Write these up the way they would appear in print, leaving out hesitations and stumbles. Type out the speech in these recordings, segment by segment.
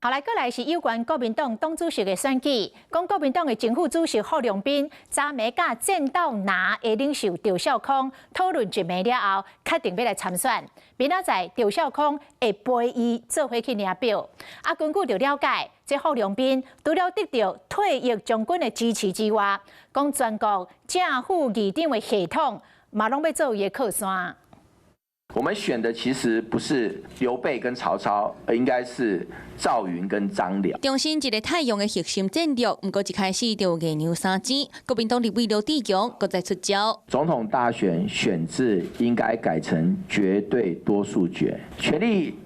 后来过来是有关国民党党主席的选举，讲国民党的前副主席郝龙斌昨暝甲见到拿的领袖赵少康讨论一暝了后，决定要来参选。明仔载赵少康会陪伊做伙去领票。根据了解，这郝龙斌除了得到退役将军的支持之外，讲全国正副议长的系统嘛拢要做伊的靠山。 我们选的其实不是刘备跟曹操，而应该是赵云跟张辽。中心一个太阳的核心战略，不过一开始就月牛三钱，国民党立委刘志强搁再出招。总统大选选制应该改成绝对多数决，权力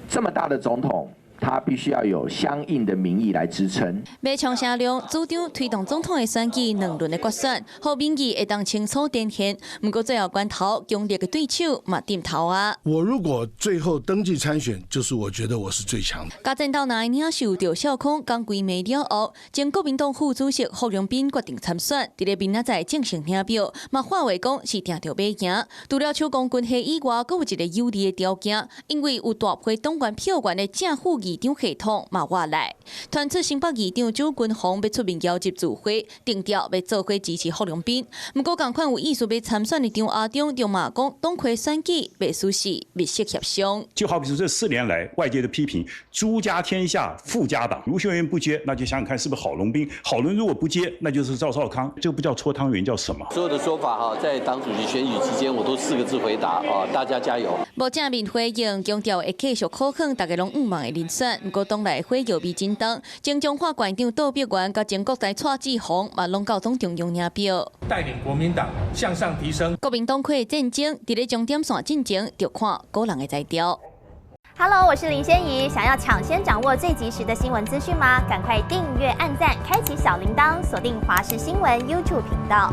这么大的总统。 他必须要有相应的民意来支撑。马强声量主张推动总统的选举两轮的决选，好民意会当清楚展现。不过最后关头，强烈的对手嘛点头啊！我如果最后登记参选，就是我觉得我是最强的。家政到哪领袖赵少康刚归媒了后，前国民党副主席郝龙斌决定参选，伫咧明仔载正式领票，嘛话话讲是定着要赢。除了手工军系以外，阁有一个有利的条件，因为有大批党员票源的正副议长系统嘛话来，传出新北议长周君宏要出面邀集聚会，定调要做伙支持郝龙斌。不过，同款有意思要参选的张阿中就嘛讲，党魁选举未属是密切协商。就好比说这4年来外界的批评，朱家天下傅家党，卢秀燕不接，那就想想看是不是郝龙斌？郝龙如果不接，那就是赵少康，这个不叫搓汤圆，叫什么？所有的说法哈，在党主席选举期间，我都4个字回答啊，大家加油。无正面回应，强调会继续考肯大家拢毋茫的人选。 不过，党内火药味真重，前中华县长杜碧元甲前国台蔡志宏嘛，拢到党中央领票，带领国民党向上提升。国民党会战争伫咧终点线进前，就看个人的才调。Hello， 我是林仙怡，想要抢先掌握最及时的新闻资讯吗？赶快订阅、按赞、开启小铃铛，锁定华视新闻 YouTube 频道。